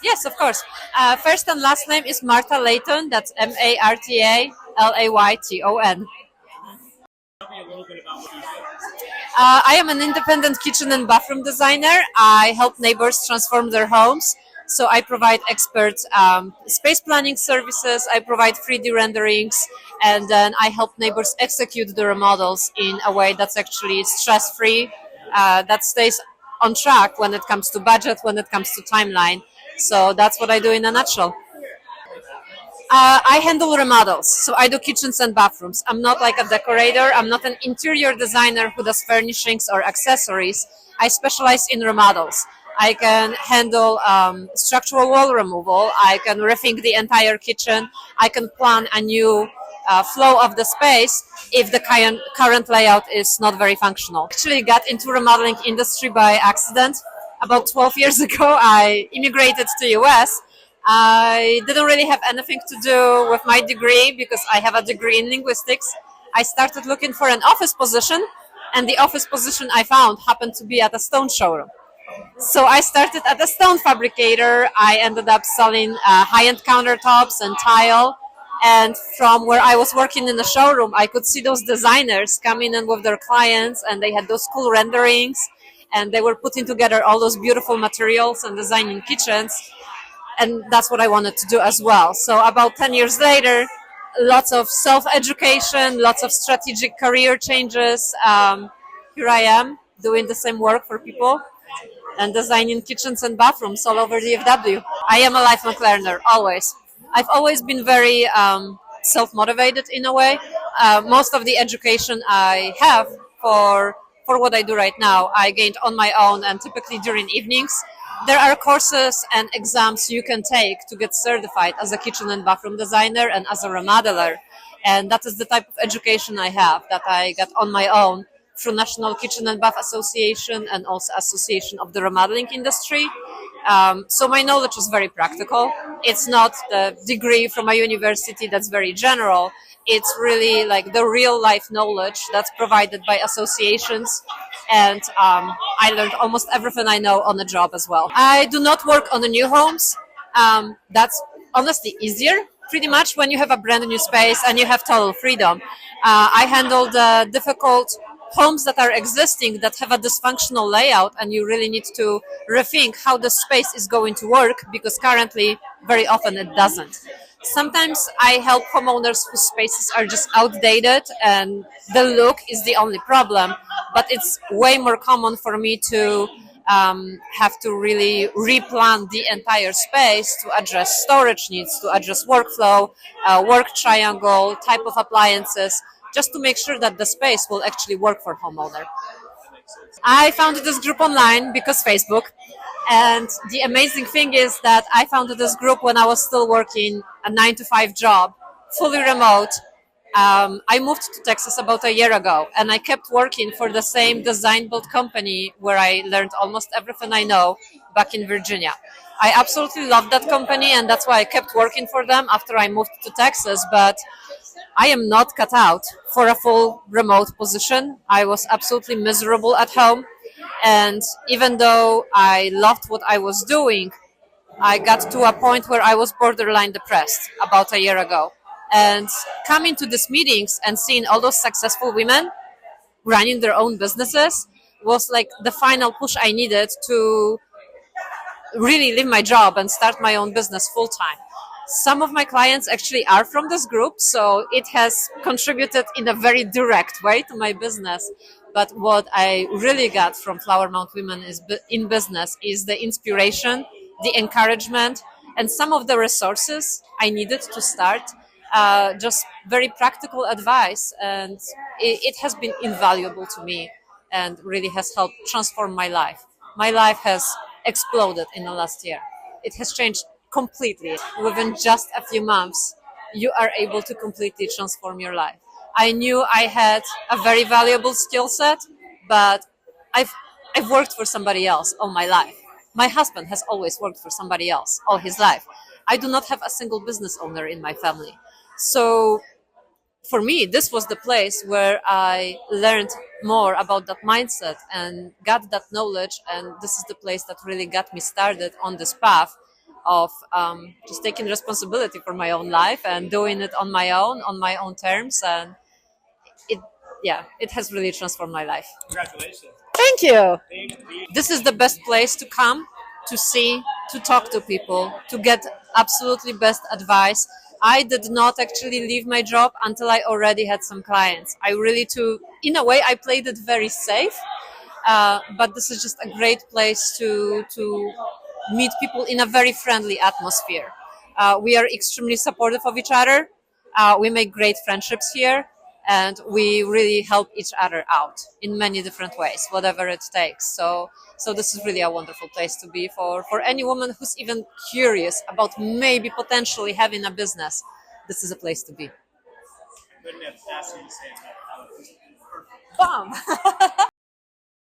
Yes, of course. First and last name is Marta Layton. That's Martalayton. I am an independent kitchen and bathroom designer. I help neighbors transform their homes. So I provide expert space planning services. I provide 3D renderings, and then I help neighbors execute the remodels in a way that's actually stress-free, that stays on track when it comes to budget, when it comes to timeline. So that's what I do in a nutshell. I handle remodels, so I do kitchens and bathrooms. I'm not like a decorator. I'm not an interior designer who does furnishings or accessories. I specialize in remodels. I can handle structural wall removal. I can rethink the entire kitchen. I can plan a new flow of the space if the current layout is not very functional. Actually got into remodeling industry by accident. About 12 years ago, I immigrated to US. I didn't really have anything to do with my degree because I have a degree in linguistics. I started looking for an office position, and the office position I found happened to be at a stone showroom. So I started at a stone fabricator. I ended up selling high-end countertops and tile. And from where I was working in the showroom, I could see those designers coming in with their clients, and they had those cool renderings, and they were putting together all those beautiful materials and designing kitchens. And that's what I wanted to do as well. So about 10 years later, lots of self-education, lots of strategic career changes. Here I am doing the same work for people and designing kitchens and bathrooms all over the FW. I am a lifelong learner, always. I've always been very self-motivated in a way. Most of the education I have for what I do right now, I gained on my own and typically during evenings. There are courses and exams you can take to get certified as a kitchen and bathroom designer and as a remodeler. And that is the type of education I have that I got on my own through National Kitchen and Bath Association and also Association of the Remodeling Industry. So my knowledge is very practical. It's not the degree from a university that's very general. It's really like the real life knowledge that's provided by associations. And I learned almost everything I know on the job as well. I do not work on the new homes. That's honestly easier pretty much when you have a brand new space and you have total freedom. I handle the difficult homes that are existing that have a dysfunctional layout, and you really need to rethink how the space is going to work because currently very often it doesn't. Sometimes I help homeowners whose spaces are just outdated and the look is the only problem, but it's way more common for me to have to really replan the entire space to address storage needs, to address workflow, work triangle, type of appliances, just to make sure that the space will actually work for homeowner. I found this group online because Facebook. And the amazing thing is that I founded this group when I was still working a 9-to-5 job, fully remote. I moved to Texas about a year ago, and I kept working for the same design build company where I learned almost everything I know back in Virginia. I absolutely loved that company, and that's why I kept working for them after I moved to Texas. But I am not cut out for a full remote position. I was absolutely miserable at home. And even though I loved what I was doing, I got to a point where I was borderline depressed about a year ago. And coming to these meetings and seeing all those successful women running their own businesses was like the final push I needed to really leave my job and start my own business full time. Some of my clients actually are from this group, so it has contributed in a very direct way to my business. But what I really got from Flower Mound Women in business is the inspiration, the encouragement, and some of the resources I needed to start. Just very practical advice, and it has been invaluable to me and really has helped transform my life. My life has exploded in the last year. It has changed completely. Within just a few months, you are able to completely transform your life. I knew I had a very valuable skill set, but I've worked for somebody else all my life. My husband has always worked for somebody else all his life. I do not have a single business owner in my family. So for me, this was the place where I learned more about that mindset and got that knowledge. And this is the place that really got me started on this path just taking responsibility for my own life and doing it on my own terms, and it it has really transformed my life. Congratulations. Thank you. Thank you. This is the best place to come, to see, to talk to people, to get absolutely best advice. I did not actually leave my job until I already had some clients. I really, in a way, I played it very safe. But this is just a great place to meet people in a very friendly atmosphere. We are extremely supportive of each other. We make great friendships here, and we really help each other out in many different ways, whatever it takes. So this is really a wonderful place to be for any woman who's even curious about maybe potentially having a business. This is a place to be. Couldn't have asked you to say it. That was perfect. Bam!